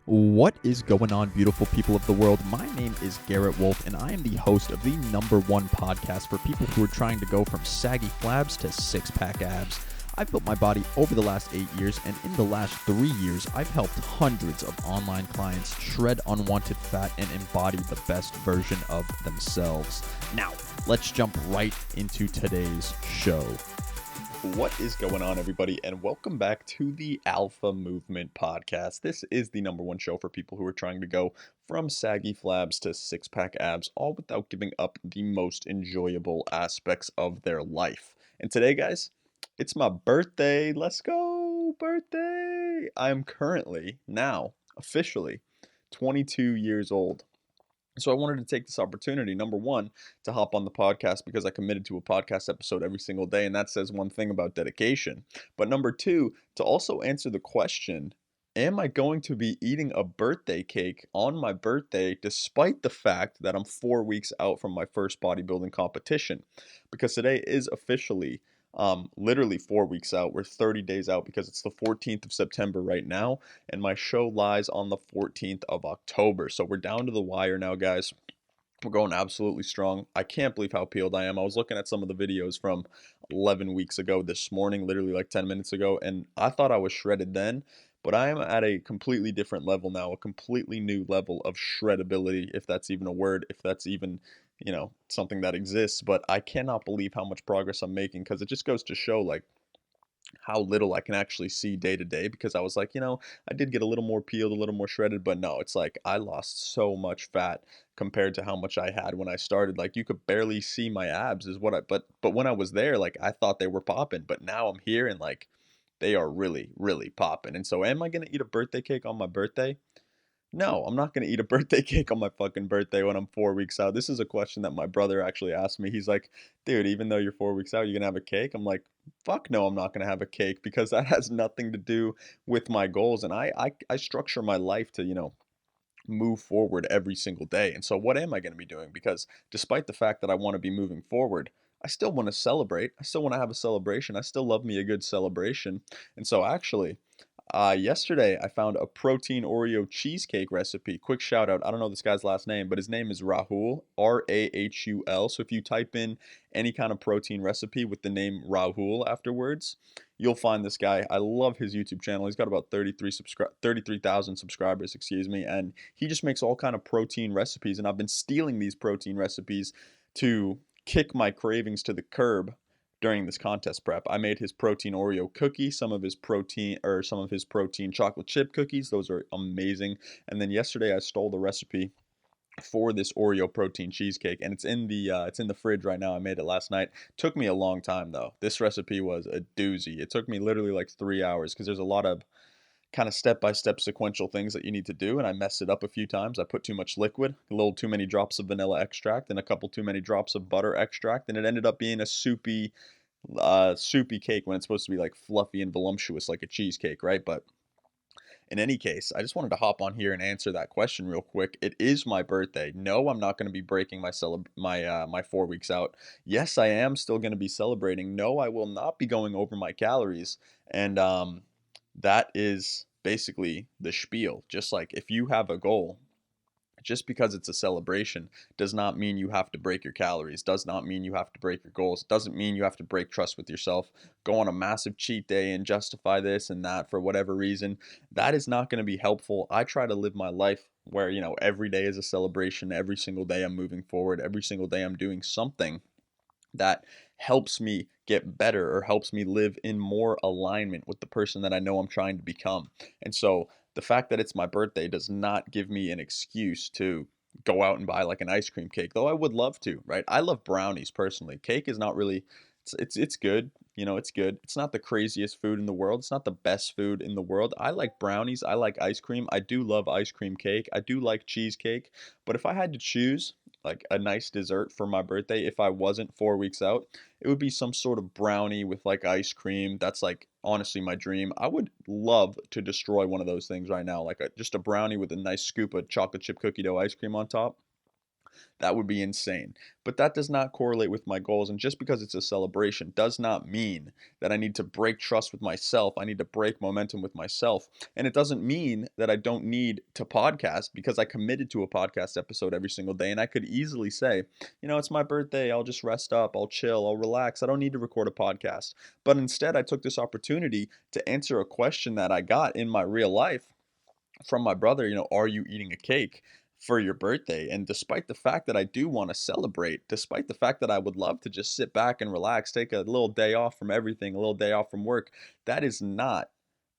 What is going on, beautiful people of the world? My name is Garrett Wolf, and I am the host of the #1 podcast for people who are trying to go from saggy flabs to six-pack abs. I've built my body over the last 8 years, and in the last 3 years, I've helped hundreds of online clients shred unwanted fat and embody the best version of themselves. Now, let's jump right into today's show. What is going on, everybody, and welcome back to the Alpha Movement Podcast. This is the #1 show for people who are trying to go from saggy flabs to six-pack abs, all without giving up the most enjoyable aspects of their life. And today, guys, it's my birthday. Let's go, birthday! I am currently, now, officially, 22 years old. So I wanted to take this opportunity, #1, to hop on the podcast because I committed to a podcast episode every single day, and that says one thing about dedication. But #2, to also answer the question, am I going to be eating a birthday cake on my birthday despite the fact that I'm 4 weeks out from my first bodybuilding competition? Because today is officially literally 4 weeks out. We're 30 days out because it's the 14th of September right now, and my show lies on the 14th of October. So we're down to the wire now, guys. We're going absolutely strong. I can't believe how peeled I am. I was looking at some of the videos from 11 weeks ago this morning, literally like 10 minutes ago, and I thought I was shredded then, but I am at a completely different level now, a completely new level of shreddability, if that's even a word, if that's even, something that exists. But I cannot believe how much progress I'm making because it just goes to show, like, how little I can actually see day to day because I was like, I did get a little more peeled, a little more shredded, but no, it's like I lost so much fat compared to how much I had when I started. Like you could barely see my abs is what but when I was there, like I thought they were popping, but now I'm here and like they are really, really popping. And so am I going to eat a birthday cake on my birthday? No, I'm not gonna eat a birthday cake on my fucking birthday when I'm 4 weeks out. This is a question that my brother actually asked me. He's like, "Dude, even though you're 4 weeks out, you're gonna have a cake?" I'm like, "Fuck no, I'm not gonna have a cake because that has nothing to do with my goals." And I structure my life to, move forward every single day. And so what am I gonna be doing? Because despite the fact that I wanna be moving forward, I still wanna celebrate. I still wanna have a celebration. I still love me a good celebration. And so actually, yesterday, I found a protein Oreo cheesecake recipe. Quick shout out. I don't know this guy's last name, but his name is Rahul, Rahul. So if you type in any kind of protein recipe with the name Rahul afterwards, you'll find this guy. I love his YouTube channel. He's got about 33,000 subscribers, excuse me, and he just makes all kind of protein recipes. And I've been stealing these protein recipes to kick my cravings to the curb during this contest prep. I made his protein Oreo cookie, some of his protein chocolate chip cookies. Those are amazing. And then yesterday I stole the recipe for this Oreo protein cheesecake, and it's in the fridge right now. I made it last night. Took me a long time though. This recipe was a doozy. It took me literally like 3 hours because there's a lot of kind of step-by-step sequential things that you need to do, and I messed it up a few times. I put too much liquid, a little too many drops of vanilla extract, and a couple too many drops of butter extract, and it ended up being a soupy cake when it's supposed to be like fluffy and voluptuous like a cheesecake, right? But in any case, I just wanted to hop on here and answer that question real quick. It is my birthday. No, I'm not going to be breaking my 4 weeks out. Yes, I am still going to be celebrating. No, I will not be going over my calories. And that is basically the spiel. Just like if you have a goal, just because it's a celebration does not mean you have to break your calories, does not mean you have to break your goals, doesn't mean you have to break trust with yourself, go on a massive cheat day and justify this and that for whatever reason. That is not going to be helpful. I try to live my life where, every day is a celebration, every single day I'm moving forward, every single day I'm doing something that helps me get better or helps me live in more alignment with the person that I know I'm trying to become. And so the fact that it's my birthday does not give me an excuse to go out and buy like an ice cream cake, though I would love to, right? I love brownies personally. Cake is not really it's good. It's good. It's not the craziest food in the world. It's not the best food in the world. I like brownies. I like ice cream. I do love ice cream cake. I do like cheesecake. But if I had to choose, like a nice dessert for my birthday if I wasn't 4 weeks out, it would be some sort of brownie with like ice cream. That's like honestly my dream. I would love to destroy one of those things right now, like just a brownie with a nice scoop of chocolate chip cookie dough ice cream on top. That would be insane. But that does not correlate with my goals. And just because it's a celebration does not mean that I need to break trust with myself. I need to break momentum with myself. And it doesn't mean that I don't need to podcast because I committed to a podcast episode every single day. And I could easily say, it's my birthday. I'll just rest up. I'll chill. I'll relax. I don't need to record a podcast. But instead, I took this opportunity to answer a question that I got in my real life from my brother, are you eating a cake for your birthday? And despite the fact that I do want to celebrate, despite the fact that I would love to just sit back and relax, take a little day off from everything, a little day off from work, that is not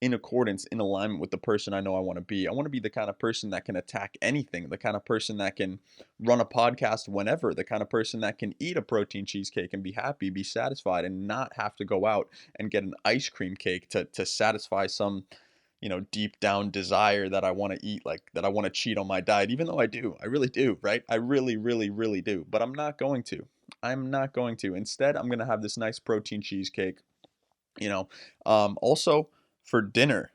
in accordance, in alignment with the person I know I want to be. I want to be the kind of person that can attack anything, the kind of person that can run a podcast whenever, the kind of person that can eat a protein cheesecake and be happy, be satisfied, and not have to go out and get an ice cream cake to satisfy some deep down desire that I want to eat, like that I want to cheat on my diet, even though I do. I really do, right? I really, really, really do. But I'm not going to. I'm not going to. Instead, I'm going to have this nice protein cheesecake. Also, for dinner,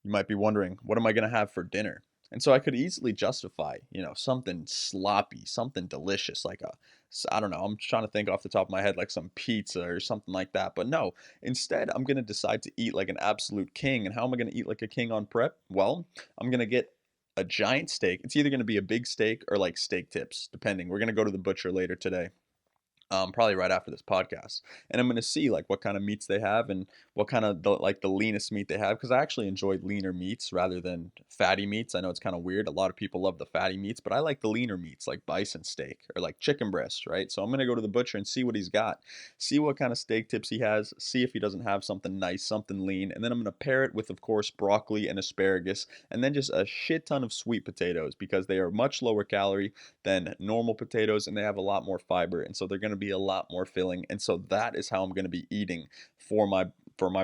you might be wondering, what am I going to have for dinner? And so I could easily justify, something sloppy, something delicious, like I don't know, I'm trying to think off the top of my head, like some pizza or something like that. But no, instead, I'm going to decide to eat like an absolute king. And how am I going to eat like a king on prep? Well, I'm going to get a giant steak. It's either going to be a big steak or like steak tips, depending. We're going to go to the butcher later today, probably right after this podcast, and I'm going to see like what kind of meats they have and what kind of the leanest meat they have, because I actually enjoy leaner meats rather than fatty meats. I know it's kind of weird. A lot of people love the fatty meats, but I like the leaner meats like bison steak or like chicken breast, right? So I'm going to go to the butcher and see what he's got, see what kind of steak tips he has, see if he doesn't have something nice, something lean, and then I'm going to pair it with, of course, broccoli and asparagus, and then just a shit ton of sweet potatoes because they are much lower calorie than normal potatoes and they have a lot more fiber, and so they're going to be a lot more filling. And so that is how I'm going to be eating for my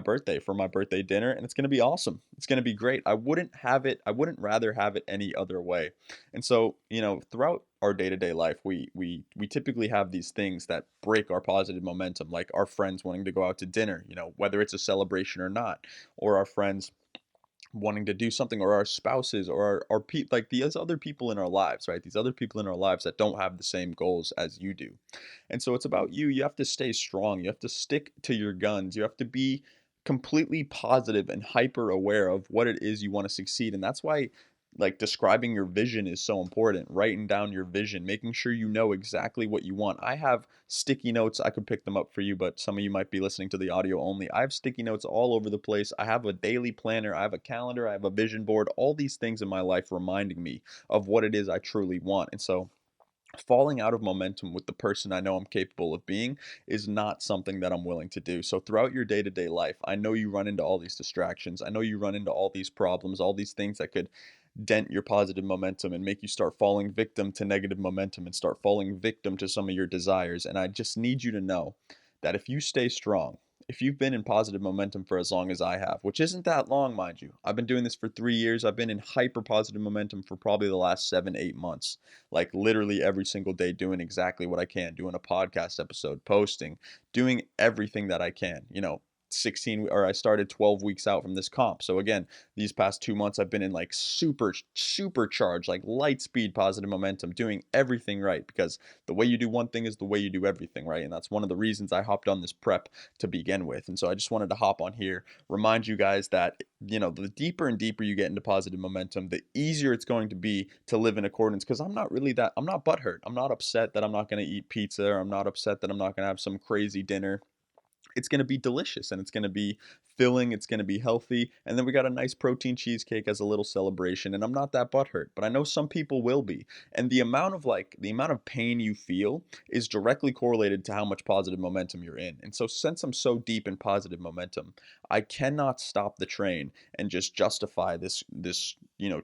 birthday dinner, and it's going to be awesome. It's going to be great. I wouldn't rather have it any other way. And so, throughout our day-to-day life, we typically have these things that break our positive momentum, like our friends wanting to go out to dinner, whether it's a celebration or not, or our friends wanting to do something, or our spouses, or like these other people in our lives, right? These other people in our lives that don't have the same goals as you do. And so it's about you. You have to stay strong. You have to stick to your guns. You have to be completely positive and hyper aware of what it is you want to succeed. And that's why like describing your vision is so important. Writing down your vision, making sure you know exactly what you want. I have sticky notes. I could pick them up for you, but some of you might be listening to the audio only. I have sticky notes all over the place. I have a daily planner. I have a calendar. I have a vision board. All these things in my life reminding me of what it is I truly want. And so falling out of momentum with the person I know I'm capable of being is not something that I'm willing to do. So throughout your day-to-day life, I know you run into all these distractions. I know you run into all these problems, all these things that could dent your positive momentum and make you start falling victim to negative momentum and start falling victim to some of your desires. And I just need you to know that if you stay strong, if you've been in positive momentum for as long as I have, which isn't that long, mind you, I've been doing this for 3 years. I've been in hyper positive momentum for probably the last 7, 8 months, like literally every single day doing exactly what I can, doing a podcast episode, posting, doing everything that I can, 16, or I started 12 weeks out from this comp. So again, these past 2 months I've been in like supercharged, like light speed positive momentum, doing everything right, because the way you do one thing is the way you do everything, right? And that's one of the reasons I hopped on this prep to begin with. And so I just wanted to hop on here, remind you guys that the deeper and deeper you get into positive momentum, the easier it's going to be to live in accordance. Because I'm not butthurt. I'm not upset that I'm not going to eat pizza, or I'm not upset that I'm not going to have some crazy dinner. It's going to be delicious and it's going to be filling, it's going to be healthy, and then we got a nice protein cheesecake as a little celebration, and I'm not that butthurt, but I know some people will be. And the amount of pain you feel is directly correlated to how much positive momentum you're in. And so since I'm so deep in positive momentum, I cannot stop the train and just justify this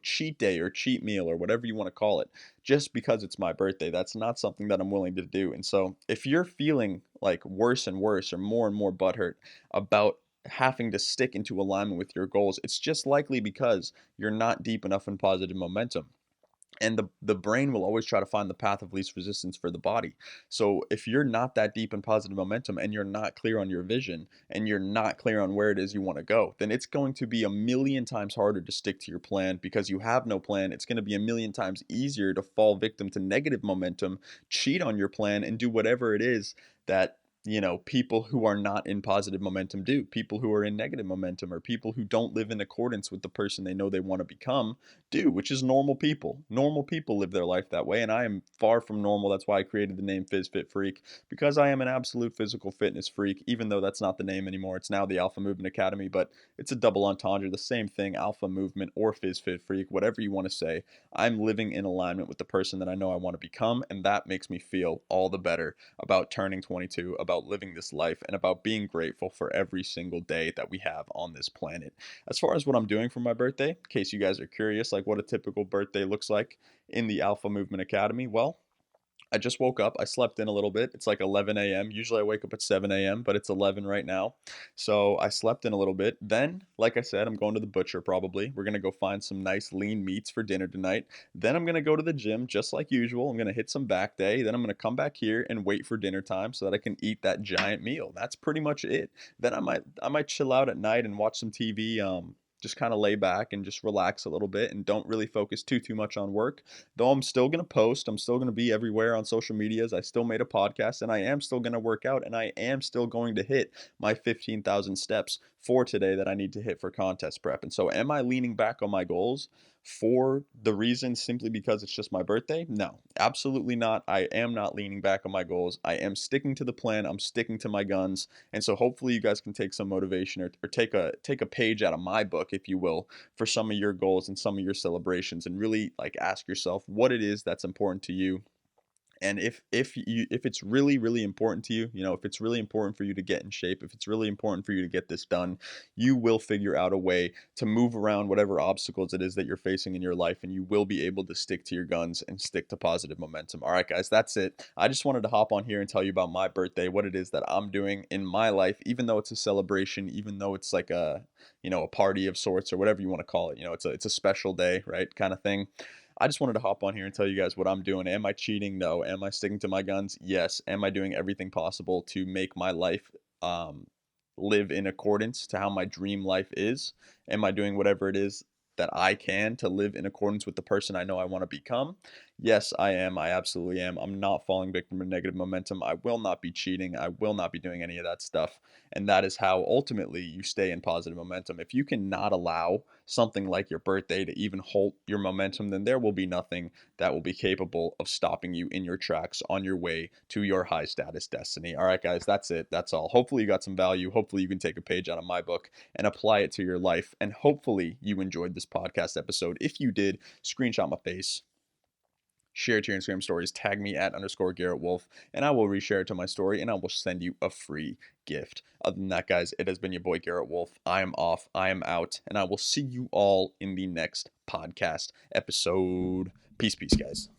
cheat day or cheat meal or whatever you want to call it just because it's my birthday. That's not something that I'm willing to do. And so if you're feeling like worse and worse or more butthurt about having to stick into alignment with your goals, it's just likely because you're not deep enough in positive momentum. And the brain will always try to find the path of least resistance for the body. So if you're not that deep in positive momentum and you're not clear on your vision and you're not clear on where it is you want to go, then it's going to be a million times harder to stick to your plan because you have no plan. It's going to be a million times easier to fall victim to negative momentum, cheat on your plan, and do whatever it is that people who are not in positive momentum do. People who are in negative momentum, or people who don't live in accordance with the person they know they want to become, do, which is normal people. Normal people live their life that way, and I am far from normal. That's why I created the name FizFit Freak, because I am an absolute physical fitness freak, even though that's not the name anymore. It's now the Alpha Movement Academy, but it's a double entendre, the same thing, Alpha Movement or FizFit Freak, whatever you want to say. I'm living in alignment with the person that I know I want to become, and that makes me feel all the better about turning 22, about living this life, and about being grateful for every single day that we have on this planet. As far as what I'm doing for my birthday, in case you guys are curious, like what a typical birthday looks like in the Alpha Movement Academy, well, I just woke up. I slept in a little bit. It's like 11 a.m. Usually I wake up at 7 a.m., but it's 11 right now. So I slept in a little bit. Then, like I said, I'm going to the butcher probably. We're going to go find some nice lean meats for dinner tonight. Then I'm going to go to the gym just like usual. I'm going to hit some back day. Then I'm going to come back here and wait for dinner time so that I can eat that giant meal. That's pretty much it. Then I might chill out at night and watch some TV. Just kind of lay back and just relax a little bit and don't really focus too much on work. Though I'm still going to post, I'm still going to be everywhere on social medias. I still made a podcast, and I am still going to work out, and I am still going to hit my 15,000 steps for today that I need to hit for contest prep. And so am I leaning back on my goals for the reason simply because it's just my birthday? No, absolutely not. I am not leaning back on my goals. I am sticking to the plan. I'm sticking to my guns. And so hopefully you guys can take some motivation, or take a page out of my book, if you will, for some of your goals and some of your celebrations, and really like ask yourself what it is that's important to you. And if it's really important to you, if it's really important for you to get in shape, if it's really important for you to get this done, you will figure out a way to move around whatever obstacles it is that you're facing in your life, and you will be able to stick to your guns and stick to positive momentum. All right, guys, that's it. I just wanted to hop on here and tell you about my birthday, what it is that I'm doing in my life, even though it's a celebration, even though it's like a party of sorts, or whatever you want to call it. It's a special day, right, kind of thing. I just wanted to hop on here and tell you guys what I'm doing. Am I cheating? No. Am I sticking to my guns? Yes. Am I doing everything possible to make my life live in accordance to how my dream life is? Am I doing whatever it is that I can to live in accordance with the person I know I want to become? Yes, I am. I absolutely am. I'm not falling victim to negative momentum. I will not be cheating. I will not be doing any of that stuff. And that is how ultimately you stay in positive momentum. If you cannot allow something like your birthday to even halt your momentum, then there will be nothing that will be capable of stopping you in your tracks on your way to your high status destiny. All right, guys, that's it. That's all. Hopefully you got some value. Hopefully you can take a page out of my book and apply it to your life. And hopefully you enjoyed this podcast episode. If you did, screenshot my face, share it to your Instagram stories, tag me at _Garrett Wolf, and I will reshare it to my story, and I will send you a free gift. Other than that, guys, it has been your boy Garrett Wolf. I am off. I am out, and I will see you all in the next podcast episode. Peace, guys.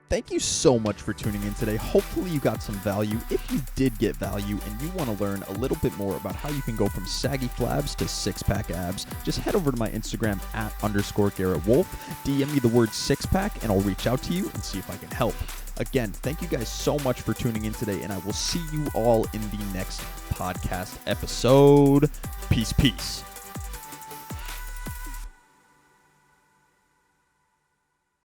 Thank you so much for tuning in today. Hopefully you got some value. If you did get value and you want to learn a little bit more about how you can go from saggy flabs to six-pack abs, just head over to my Instagram at _Garrett Wolf. DM me the word six-pack and I'll reach out to you and see if I can help. Again, thank you guys so much for tuning in today, and I will see you all in the next podcast episode. Peace.